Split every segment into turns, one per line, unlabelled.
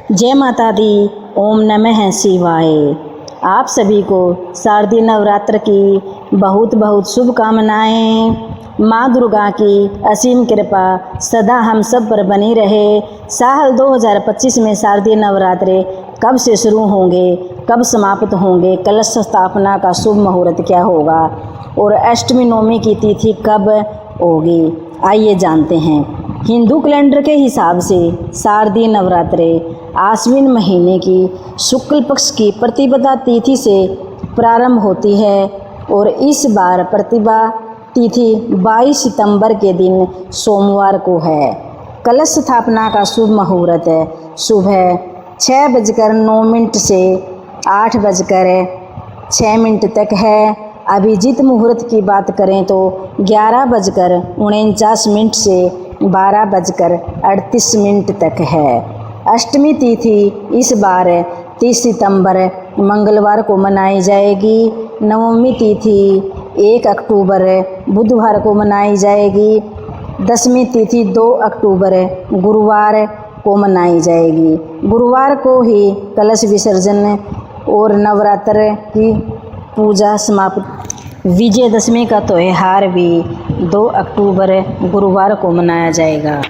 जय माता दी। ओम नमः शिवाय। आप सभी को शारदीय नवरात्र की बहुत बहुत शुभकामनाएं। माँ दुर्गा की असीम कृपा सदा हम सब पर बनी रहे। साल 2025 में शारदीय नवरात्रे कब से शुरू होंगे, कब समाप्त होंगे, कलश स्थापना का शुभ मुहूर्त क्या होगा और अष्टमी नवमी की तिथि कब होगी, आइए जानते हैं। हिंदू कैलेंडर के हिसाब से शारदीय नवरात्रे आश्विन महीने की शुक्ल पक्ष की प्रतिपदा तिथि से प्रारंभ होती है और इस बार प्रतिपदा तिथि 22 सितंबर के दिन सोमवार को है। कलश स्थापना का शुभ मुहूर्त सुबह 6:09 से 8:06 तक है। अभिजीत मुहूर्त की बात करें तो 11:49 से 12:38 तक है। अष्टमी तिथि इस बार 30 सितंबर मंगलवार को मनाई जाएगी। नवमी तिथि 1 अक्टूबर बुधवार को मनाई जाएगी। दसवीं तिथि 2 अक्टूबर गुरुवार को मनाई जाएगी। गुरुवार को ही कलश विसर्जन और नवरात्र की पूजा समाप्त। विजयदशमी का त्यौहार भी 2 अक्टूबर गुरुवार को मनाया जाएगा।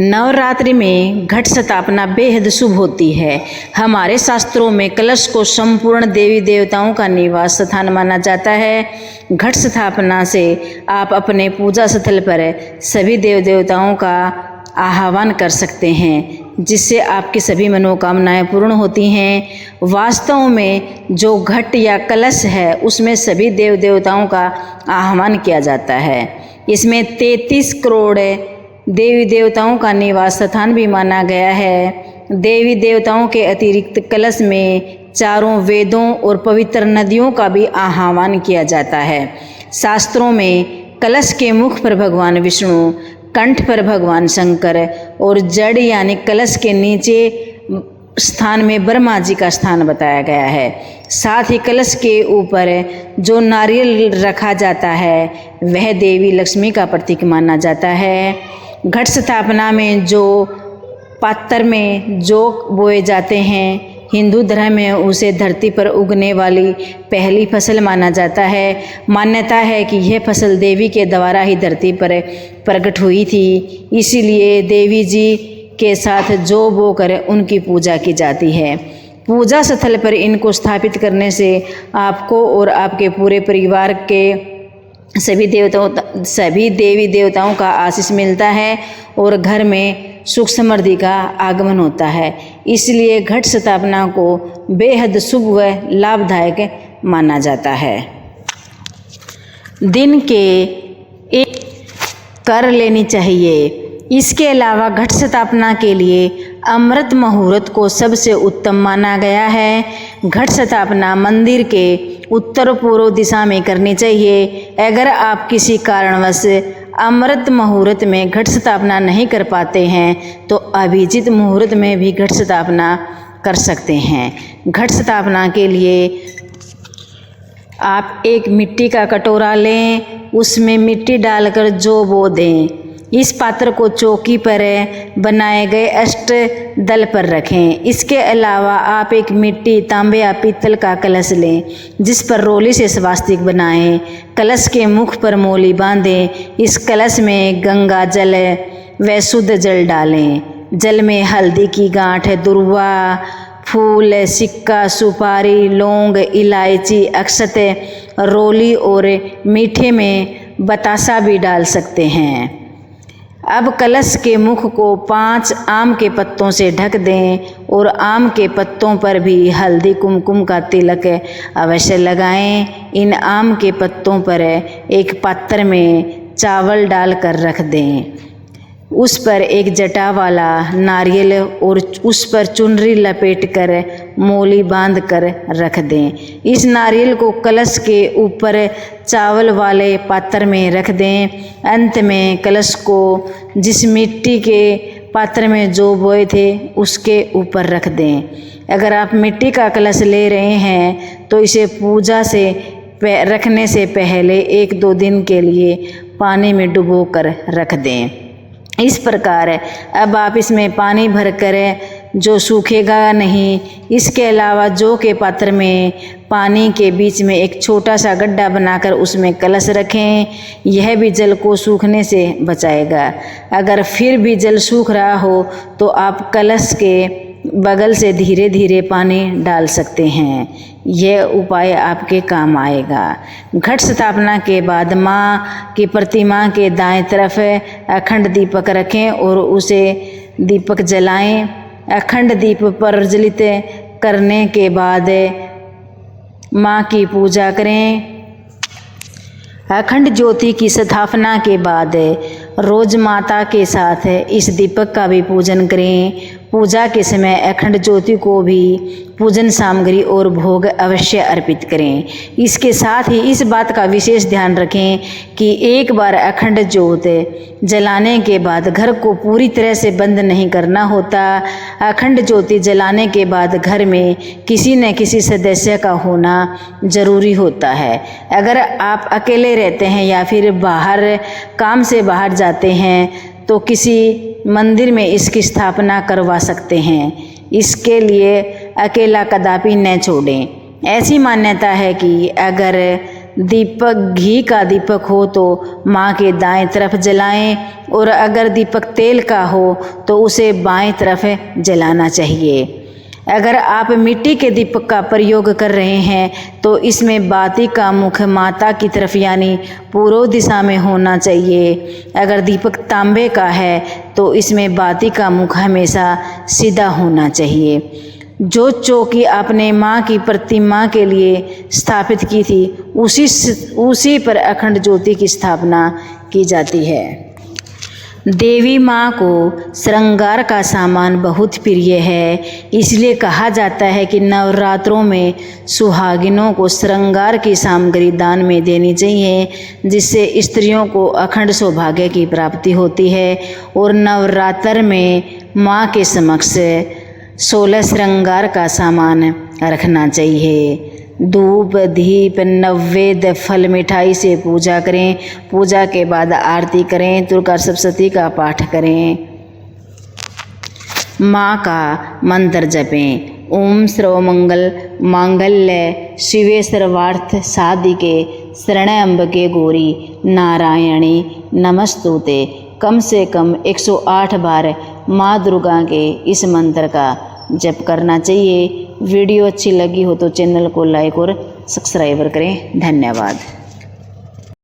नवरात्रि में घट स्थापना बेहद शुभ होती है। हमारे शास्त्रों में कलश को संपूर्ण देवी देवताओं का निवास स्थान माना जाता है। घट स्थापना से आप अपने पूजा स्थल पर सभी देव देवताओं का आह्वान कर सकते हैं, जिससे आपकी सभी मनोकामनाएं पूर्ण होती हैं। वास्तव में जो घट या कलश है उसमें सभी देव देवताओं का आह्वान किया जाता है। इसमें 33 करोड़ देवी देवताओं का निवास स्थान भी माना गया है। देवी देवताओं के अतिरिक्त कलश में चारों वेदों और पवित्र नदियों का भी आह्वान किया जाता है। शास्त्रों में कलश के मुख पर भगवान विष्णु, कंठ पर भगवान शंकर और जड़ यानी कलश के नीचे स्थान में ब्रह्मा जी का स्थान बताया गया है। साथ ही कलश के ऊपर जो नारियल रखा जाता है वह देवी लक्ष्मी का प्रतीक माना जाता है। घट स्थापना में जो पात्र में जौ बोए जाते हैं, हिंदू धर्म में उसे धरती पर उगने वाली पहली फसल माना जाता है। मान्यता है कि यह फसल देवी के द्वारा ही धरती पर प्रकट हुई थी, इसीलिए देवी जी के साथ जौ बोकर उनकी पूजा की जाती है। पूजा स्थल पर इनको स्थापित करने से आपको और आपके पूरे परिवार के सभी देवी देवताओं का आशीष मिलता है और घर में सुख समृद्धि का आगमन होता है। इसलिए घट स्थापना को बेहद शुभ व लाभदायक माना जाता है। दिन के एक कर लेनी चाहिए। इसके अलावा घट स्थापना के लिए अमृत मुहूर्त को सबसे उत्तम माना गया है। घट स्थापना मंदिर के उत्तर पूर्व दिशा में करनी चाहिए। अगर आप किसी कारणवश अमृत मुहूर्त में घट स्थापना नहीं कर पाते हैं तो अभिजीत मुहूर्त में भी घट स्थापना कर सकते हैं। घट स्थापना के लिए आप एक मिट्टी का कटोरा लें, उसमें मिट्टी डालकर जौ बो दें। इस पात्र को चौकी पर बनाए गए अष्ट दल पर रखें। इसके अलावा आप एक मिट्टी, तांबे या पीतल का कलश लें, जिस पर रोली से स्वास्तिक बनाएं। कलश के मुख पर मोली बांधें। इस कलश में गंगा जल व शुद्ध जल डालें। जल में हल्दी की गांठ, दुर्वा, फूल, सिक्का, सुपारी, लौंग, इलायची, अक्षत, रोली और मीठे में बतासा भी डाल सकते हैं। अब कलश के मुख को 5 आम के पत्तों से ढक दें और आम के पत्तों पर भी हल्दी कुमकुम का तिलक अवश्य लगाएं। इन आम के पत्तों पर एक पात्र में चावल डालकर रख दें। उस पर एक जटा वाला नारियल और उस पर चुनरी लपेटकर मोली बांध कर रख दें। इस नारियल को कलश के ऊपर चावल वाले पात्र में रख दें। अंत में कलश को जिस मिट्टी के पात्र में जौ बोए थे उसके ऊपर रख दें। अगर आप मिट्टी का कलश ले रहे हैं तो इसे पूजा से रखने से पहले 1-2 दिन के लिए पानी में डुबो कर रख दें। इस प्रकार अब आप इसमें पानी भरकर जो सूखेगा नहीं। इसके अलावा जौ के पात्र में पानी के बीच में एक छोटा सा गड्ढा बनाकर उसमें कलश रखें। यह भी जल को सूखने से बचाएगा। अगर फिर भी जल सूख रहा हो तो आप कलश के बगल से धीरे धीरे पानी डाल सकते हैं। यह उपाय आपके काम आएगा। घट स्थापना के बाद माँ की प्रतिमा के दाएं तरफ अखंड दीपक रखें और उसे दीपक जलाएं। अखंड दीप प्रज्वलित करने के बाद माँ की पूजा करें। अखंड ज्योति की स्थापना के बाद रोज माता के साथ इस दीपक का भी पूजन करें। पूजा के समय अखंड ज्योति को भी पूजन सामग्री और भोग अवश्य अर्पित करें। इसके साथ ही इस बात का विशेष ध्यान रखें कि एक बार अखंड ज्योत जलाने के बाद घर को पूरी तरह से बंद नहीं करना होता। अखंड ज्योति जलाने के बाद घर में किसी न किसी सदस्य का होना जरूरी होता है। अगर आप अकेले रहते हैं या फिर बाहर काम से बाहर जाते हैं तो किसी मंदिर में इसकी स्थापना करवा सकते हैं। इसके लिए अकेला कदापि न छोड़ें। ऐसी मान्यता है कि अगर दीपक घी का दीपक हो तो माँ के दाएं तरफ जलाएं और अगर दीपक तेल का हो तो उसे बाएं तरफ जलाना चाहिए। अगर आप मिट्टी के दीपक का प्रयोग कर रहे हैं तो इसमें बाती का मुख माता की तरफ यानी पूर्व दिशा में होना चाहिए। अगर दीपक तांबे का है तो इसमें बाती का मुख हमेशा सीधा होना चाहिए। जो चौकी आपने माँ की प्रतिमा के लिए स्थापित की थी उसी पर अखंड ज्योति की स्थापना की जाती है। देवी माँ को श्रृंगार का सामान बहुत प्रिय है। इसलिए कहा जाता है कि नवरात्रों में सुहागिनों को श्रृंगार की सामग्री दान में देनी चाहिए, जिससे स्त्रियों को अखंड सौभाग्य की प्राप्ति होती है। और नवरात्र में माँ के समक्ष 16 श्रृंगार का सामान रखना चाहिए। धूप दीप नैवेद्य फल मिठाई से पूजा करें। पूजा के बाद आरती करें। दुर्गा सप्तशती का पाठ करें। माँ का मंत्र जपें। ओम सर्वमंगल मांगल्य शिवे सर्वार्थ साधिके शरण्य अम्बिके गौरी नारायणी नमस्तुते। कम से कम 108 बार माँ दुर्गा के इस मंत्र का जप करना चाहिए। वीडियो अच्छी लगी हो तो चैनल को लाइक और सब्सक्राइब करें। धन्यवाद।